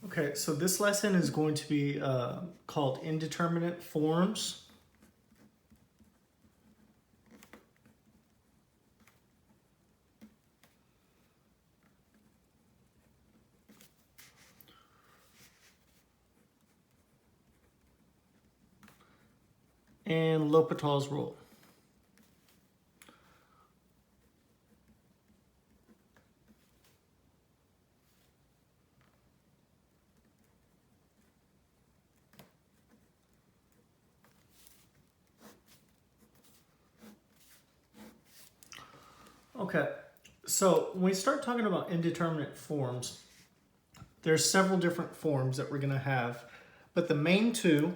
Okay, so this lesson is going to be called Indeterminate Forms. And L'Hopital's rule. Okay, so when we start talking about indeterminate forms, there's several different forms that we're going to have, but the main two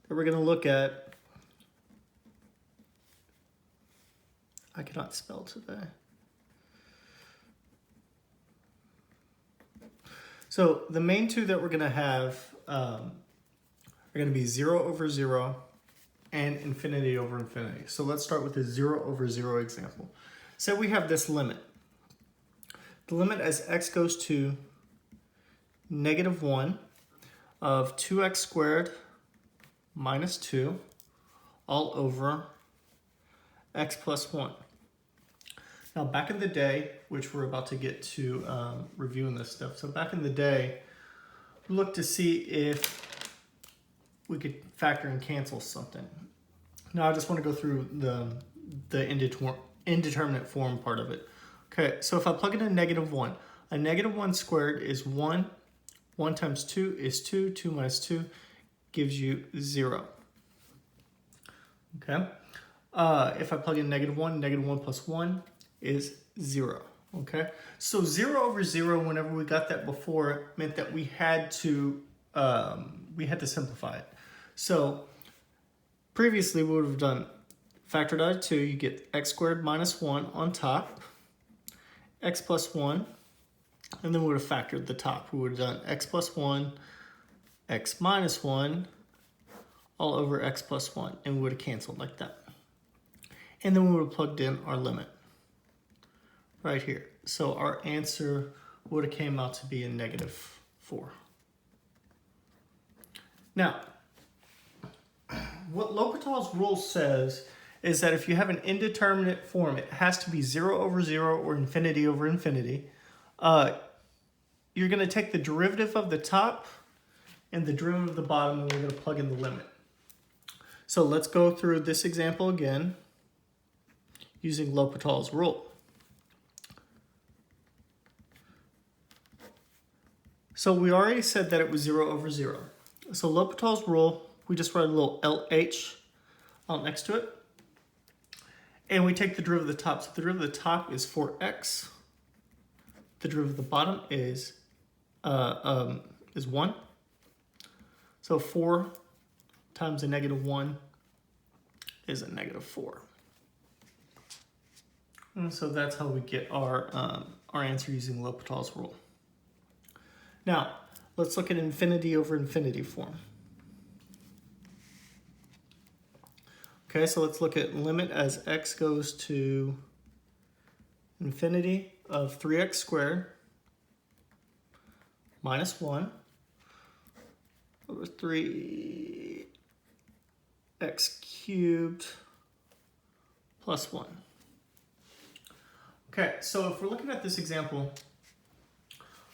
that we're going to look at, I cannot spell today. So the main two that we're going to have are going to be 0 over 0 and infinity over infinity. So let's start with the 0 over 0 example. So we have this limit. The limit as x goes to -1 of 2x squared minus 2 all over x plus 1. Now back in the day, which we're about to get to reviewing this stuff. So back in the day, we looked to see if we could factor and cancel something. Now I just want to go through the indeterminate form part of it. Okay, so if I plug in a -1, a -1 squared is 1. 1 times 2 is 2. 2 minus 2 gives you 0. Okay. If I plug in -1, -1 plus 1 is 0. Okay. So 0 over 0, whenever we got that before, meant that we had to simplify it. So previously we would have done factored out of 2, you get x squared minus 1 on top, x plus 1, and then we would have factored the top. We would have done x plus 1, x minus 1, all over x plus 1, and we would have canceled like that. And then we would have plugged in our limit right here. So our answer would have came out to be a -4. Now, what L'Hopital's rule says is that if you have an indeterminate form, it has to be 0 over 0 or infinity over infinity. You're going to take the derivative of the top and the derivative of the bottom, and we're going to plug in the limit. So let's go through this example again using L'Hopital's rule. So we already said that it was 0 over 0. So L'Hopital's rule, we just write a little LH out next to it. And we take the derivative of the top. So the derivative of the top is 4x. The derivative of the bottom is 1. So 4 times a -1 is a -4. And so that's how we get our answer using L'Hopital's rule. Now, let's look at infinity over infinity form. Okay, so let's look at limit as x goes to infinity of 3x squared minus 1 over 3x cubed plus 1. Okay, so if we're looking at this example,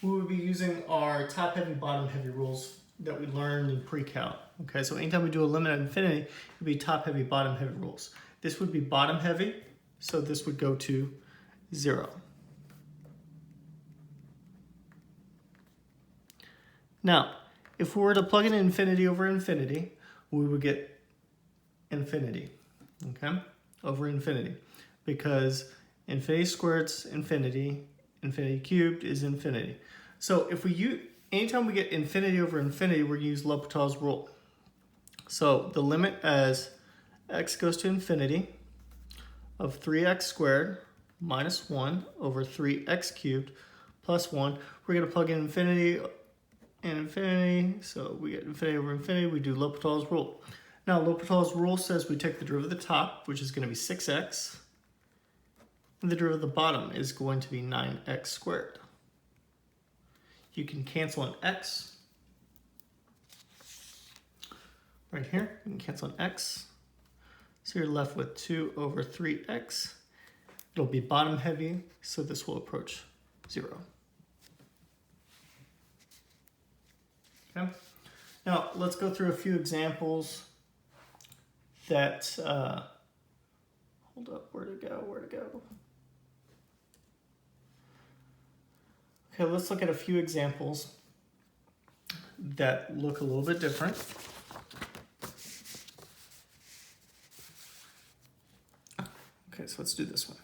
we would be using our top-heavy, bottom-heavy rules that we learned in pre-calc. Okay, so anytime we do a limit at infinity, it would be top-heavy, bottom-heavy rules. This would be bottom-heavy, so this would go to 0. Now, if we were to plug in infinity over infinity, we would get infinity, okay, over infinity, because infinity squared is infinity, infinity cubed is infinity. So if we use, anytime we get infinity over infinity, we're going to use L'Hopital's rule. So the limit as x goes to infinity of 3x squared minus 1 over 3x cubed plus 1. We're going to plug in infinity and infinity. So we get infinity over infinity. We do L'Hopital's rule. Now L'Hopital's rule says we take the derivative of the top, which is going to be 6x, And the derivative of the bottom is going to be 9x squared. You can cancel an x right here. You can cancel an x. So you're left with 2 over 3x. It'll be bottom heavy, so this will approach 0. Okay. Now let's go through a few examples that, hold up, where to go? Okay, let's look at a few examples that look a little bit different. Okay, so let's do this one.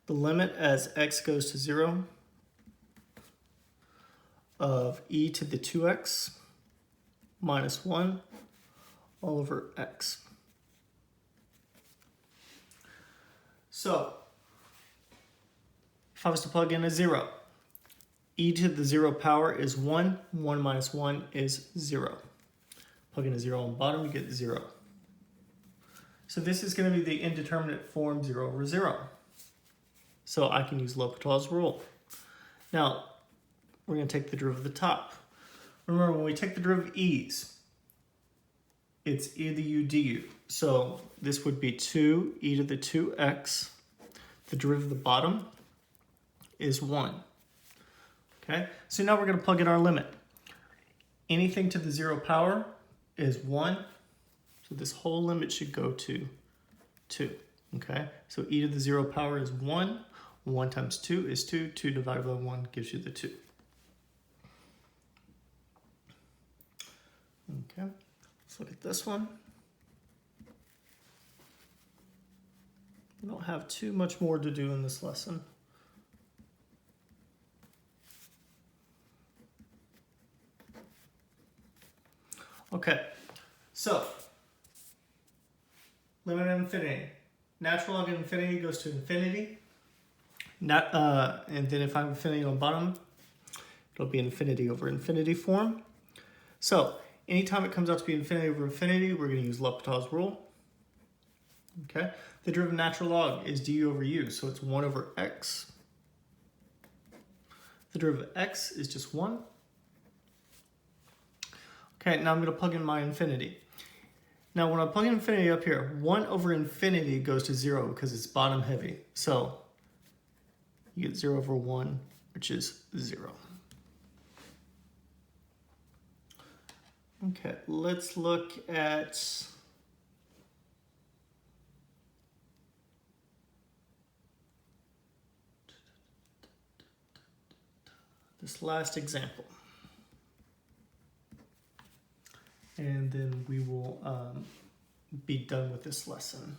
The limit as x goes to 0 of e to the 2x minus 1 all over x. So, if I was to plug in a 0, e to the 0 power is 1, 1 minus 1 is 0. Plug in a 0 on the bottom, you get 0. So this is going to be the indeterminate form 0 over 0. So I can use L'Hopital's rule. Now, we're going to take the derivative of the top. Remember, when we take the derivative of e's, it's e to the u du. So this would be 2 e to the 2x. The derivative of the bottom is 1. Okay, so now we're going to plug in our limit. Anything to the 0 power is 1. So this whole limit should go to 2. Okay, so e to the 0 power is 1. 1 times 2 is 2. 2 divided by 1 gives you the 2. Okay, let's look at this one. We don't have too much more to do in this lesson. Okay, so limit of infinity. Natural log of infinity goes to infinity. And then if I have infinity on the bottom, it'll be infinity over infinity form. So anytime it comes out to be infinity over infinity, we're going to use L'Hopital's rule. Okay, the derivative of natural log is du over u, so it's 1 over x. The derivative of x is just 1. Okay, now I'm going to plug in my infinity. Now when I plug in infinity up here, 1 over infinity goes to 0 because it's bottom heavy. So you get 0 over 1, which is 0. Okay, let's look at this last example. And then we will be done with this lesson.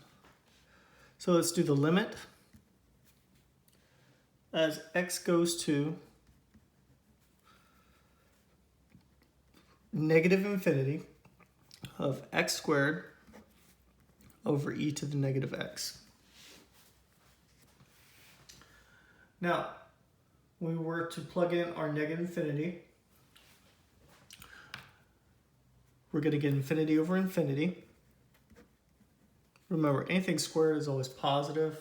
So let's do the limit as x goes to negative infinity of x squared over e to the negative x. Now, when we were to plug in our negative infinity, we're going to get infinity over infinity. Remember, anything squared is always positive.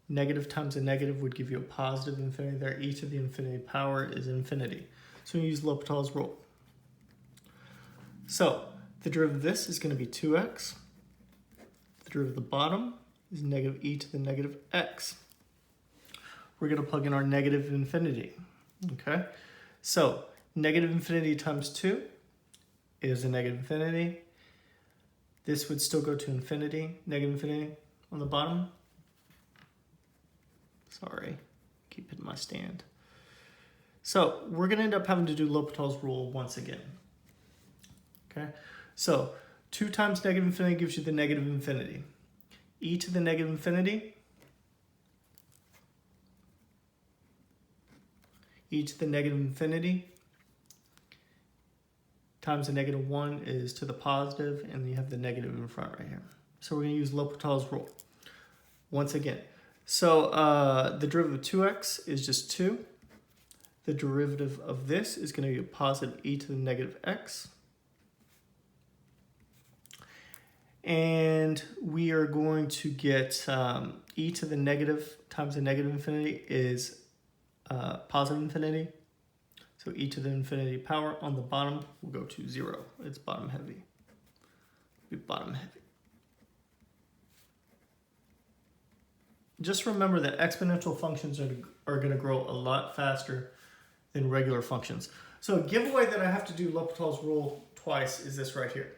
Negative times a negative would give you a positive infinity there. E to the infinity power is infinity. So we use L'Hopital's rule. So the derivative of this is going to be 2x. The derivative of the bottom is negative e to the negative x. We're going to plug in our negative infinity. Okay, so negative infinity times 2 is a negative infinity. This would still go to infinity, negative infinity on the bottom. Sorry, keep hitting my stand. So we're going to end up having to do L'Hopital's rule once again. Okay, so 2 times negative infinity gives you the negative infinity. E to the negative infinity, e to the negative infinity times the negative 1 is to the positive, and you have the negative in front right here. So we're going to use L'Hopital's rule once again. So the derivative of 2x is just 2. The derivative of this is going to be a positive e to the negative x. And we are going to get e to the negative times the negative infinity is positive infinity. So e to the infinity power on the bottom will go to 0. It's bottom heavy. Be bottom heavy. Just remember that exponential functions are going to grow a lot faster than regular functions. So a giveaway that I have to do L'Hopital's rule twice is this right here.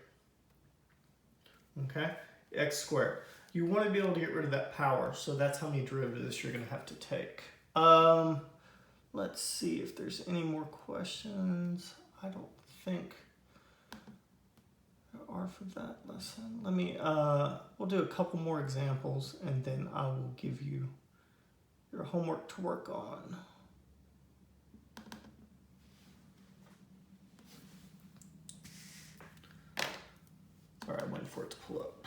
Okay, x squared. You want to be able to get rid of that power, so that's how many derivatives you're going to have to take. Let's see if there's any more questions. I don't think there are for that lesson. Let me, we'll do a couple more examples and then I will give you your homework to work on. All right, waiting for it to pull up.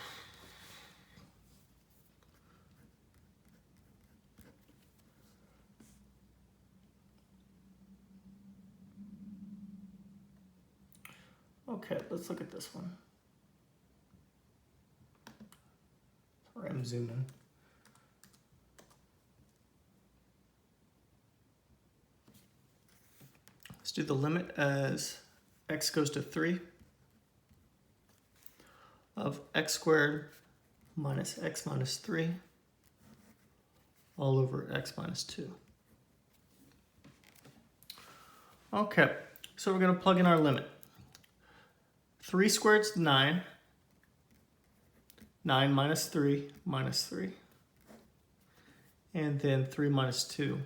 Okay, let's look at this one. Sorry, I'm zooming. Let's do the limit as x goes to 3 of x squared minus x minus 3 all over x minus 2. Okay, so we're going to plug in our limit. 3 squared is 9. 9 minus 3 minus 3. And then 3 minus 2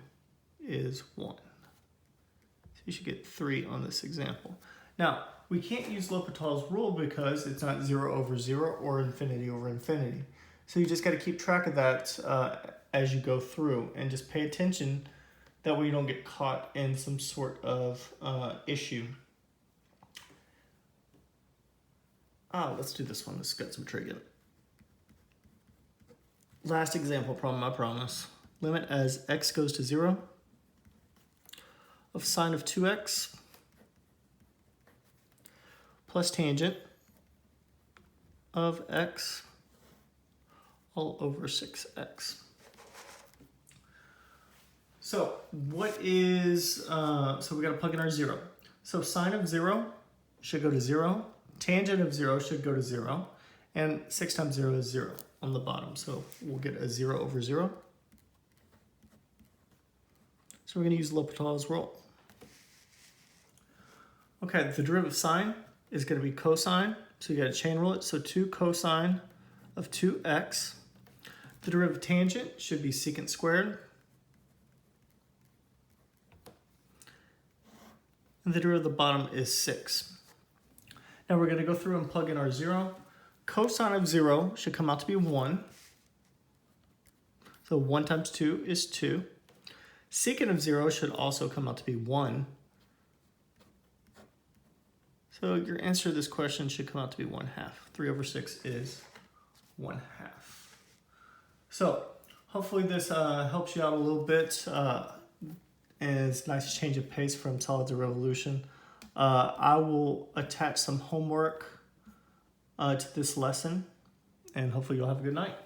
is 1. So you should get 3 on this example. Now, we can't use L'Hopital's rule because it's not 0 over 0 or infinity over infinity. So you just got to keep track of that as you go through and just pay attention. That way you don't get caught in some sort of issue. Let's do this one. Let's get some trig in it. Last example problem, I promise. Limit as x goes to 0 of sine of 2x plus tangent of x all over 6x. So what is, so we got to plug in our 0. So sine of 0 should go to 0. Tangent of 0 should go to 0. And 6 times 0 is 0 on the bottom. So we'll get a 0 over 0. So we're going to use L'Hopital's rule. Okay, the derivative of sine is going to be cosine. So you got to chain rule it. So 2 cosine of 2x. The derivative of tangent should be secant squared. And the derivative of the bottom is 6. Now we're going to go through and plug in our 0. Cosine of 0 should come out to be 1. So 1 times 2 is 2. Secant of 0 should also come out to be 1. So your answer to this question should come out to be 1/2. 3 over 6 is 1/2. So hopefully this helps you out a little bit. And it's a nice change of pace from solids to revolution. I will attach some homework to this lesson, and hopefully you'll have a good night.